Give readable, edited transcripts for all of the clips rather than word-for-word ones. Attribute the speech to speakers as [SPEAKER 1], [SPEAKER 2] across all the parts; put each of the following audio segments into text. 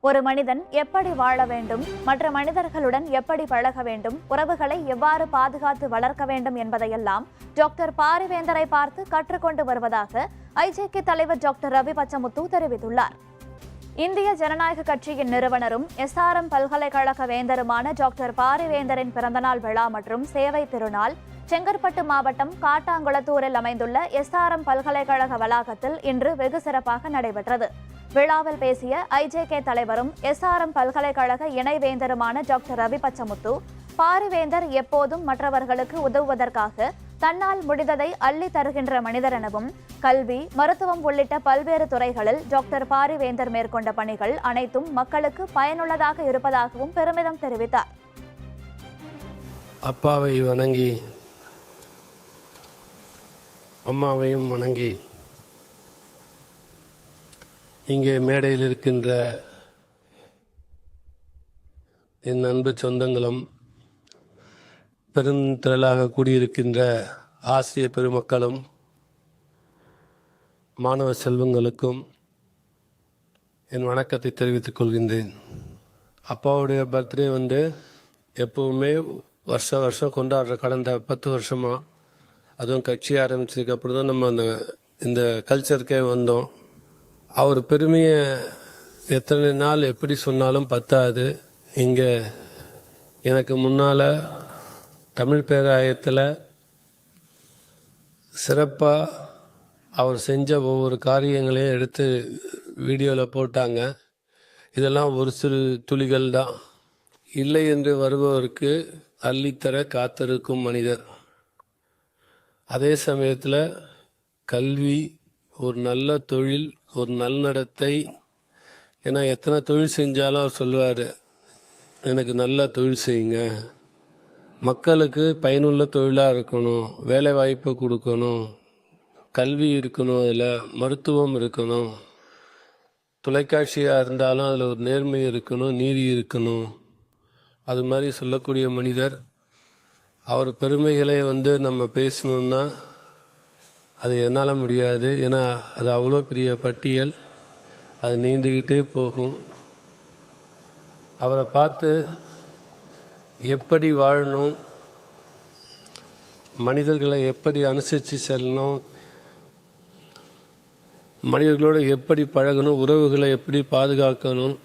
[SPEAKER 1] ஒரு மனிதன் எப்படி வாழ வேண்டும், மற்ற மனிதர்களுடன் எப்படி பழக வேண்டும், உறவுகளை எவ்வாறு பாதுகாத்து வளர்க்க வேண்டும் என்பதையெல்லாம் டாக்டர் பாரிவேந்தரை பார்த்து கற்றுக்கொண்டு வருவதாக ஐஜேகே தலைவர் டாக்டர் ரவி பச்சமுத்து தெரிவித்துள்ளார். இந்திய ஜனநாயக கட்சியின் நிறுவனரும் SRM பல்கலைக்கழக வேந்தருமான டாக்டர் பாரிவேந்தரின் பிறந்தநாள் விழா மற்றும் சேவை திருநாள் செங்கற்பட்டு மாவட்டம் காட்டாங்குளத்தூரில் அமைந்துள்ள SRM பல்கலைக்கழக வளாகத்தில் இன்று வெகு சிறப்பாக நடைபெற்றது. விழாவில் பேசிய ஐஜேகே தலைவரும் SRM பல்கலைக்கழக இணைவேந்தருமான டாக்டர் ரவி பச்சமுத்து, பாரிவேந்தர் எப்போதும் மற்றவர்களுக்கு உதவுவதற்காக தன்னால் முடிந்ததை அள்ளி தருகின்ற மனிதர் எனவும், கல்வி, மருத்துவம் உள்ளிட்ட பல்வேறு துறைகளில் டாக்டர் பாரிவேந்தர் மேற்கொண்ட பணிகள் அனைத்தும் மக்களுக்கு பயனுள்ளதாக இருப்பதாகவும் பெருமிதம் தெரிவித்தார்.
[SPEAKER 2] அப்பாவை வணங்கி அம்மாவையும் வணங்கி இங்கே மேடையில் இருக்கின்ற என் அன்பு சொந்தங்களும் பெருந்திரளாக கூடியிருக்கின்ற ஆசிரியர் பெருமக்களும் மாணவ செல்வங்களுக்கும் என் வணக்கத்தை தெரிவித்துக் கொள்கின்றேன். அப்பாவுடைய பர்த்டே எப்பவுமே வருஷம் கொண்டாடுற கடந்த 10 வருஷமாக, அதுவும் கட்சி ஆரம்பிச்சதுக்கு அப்புறம் தான் நம்ம இந்த கல்ச்சருக்கே வந்தோம். அவர் பெருமையை எத்தனை நாள் எப்படி சொன்னாலும் பத்தாது. இங்கே எனக்கு முன்னால் தமிழ் பேராயத்தில் சிறப்பாக அவர் செஞ்ச ஒவ்வொரு காரியங்களையும் எடுத்து வீடியோவில் போட்டாங்க. இதெல்லாம் ஒரு சிறு துளிகள் தான். இல்லை என்று வருபவருக்கு அள்ளித்தர காத்திருக்கும் மனிதர். அதே சமயத்தில் கல்வி, ஒரு நல்ல தொழில், ஒரு நல்நடத்தை. ஏன்னா எத்தனை தொழில் செஞ்சாலும் அவர் சொல்லுவார், எனக்கு நல்ல தொழில் செய்யுங்க, மக்களுக்கு பயனுள்ள தொழிலாக இருக்கணும், வேலை வாய்ப்பு கொடுக்கணும், கல்வி இருக்கணும், அதில் மருத்துவம் இருக்கணும், தொலைக்காட்சியாக இருந்தாலும் அதில் ஒரு நேர்மை இருக்கணும், நீதி இருக்கணும். அது மாதிரி சொல்லக்கூடிய மனிதர். அவர் பெருமைகளை நம்ம பேசணுன்னா அது என்னால் முடியாது. ஏன்னா அது அவ்வளோ பெரிய பட்டியல், அது நீண்டுக்கிட்டே போகும். அவரை பார்த்து எப்படி வாழணும், மனிதர்களை எப்படி அனுசரித்து செல்லணும், மனிதர்களோடு எப்படி பழகணும், உறவுகளை எப்படி பாதுகாக்கணும்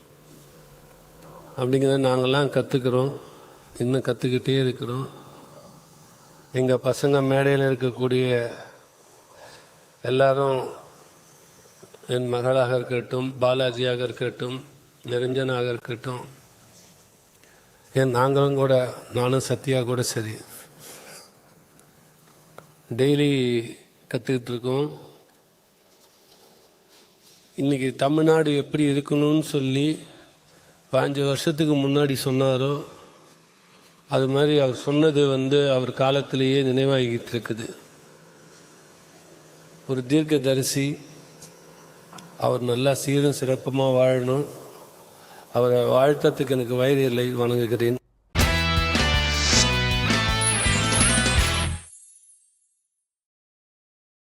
[SPEAKER 2] அப்படிங்கிறத நாங்கள்லாம் கற்றுக்கிறோம், இன்னும் கற்றுக்கிட்டே இருக்கிறோம். எங்கள் பசங்க மேடையில் இருக்கக்கூடிய எல்லாரும், என் மகளாக இருக்கட்டும், பாலாஜியாக இருக்கட்டும், நிரஞ்சனாக இருக்கட்டும், நாங்களும் கூட, நானும் சத்யா கூட சரி, டெய்லி கற்றுக்கிட்டு இருக்கோம். இன்றைக்கி தமிழ்நாடு எப்படி இருக்கணும்னு சொல்லி 5 வருஷத்துக்கு முன்னாடி சொன்னாரோ, அது மாதிரி அவர் சொன்னது அவர் காலத்திலேயே நினைவாகிட்டு இருக்குது. ஒரு தீர்க்கதரிசி. அவர் நல்லா சீரும் சிறப்பமாக வாழணும். அவரை வாழ்த்தத்துக்கு எனக்கு வயது இல்லை. வணங்குகிறேன்.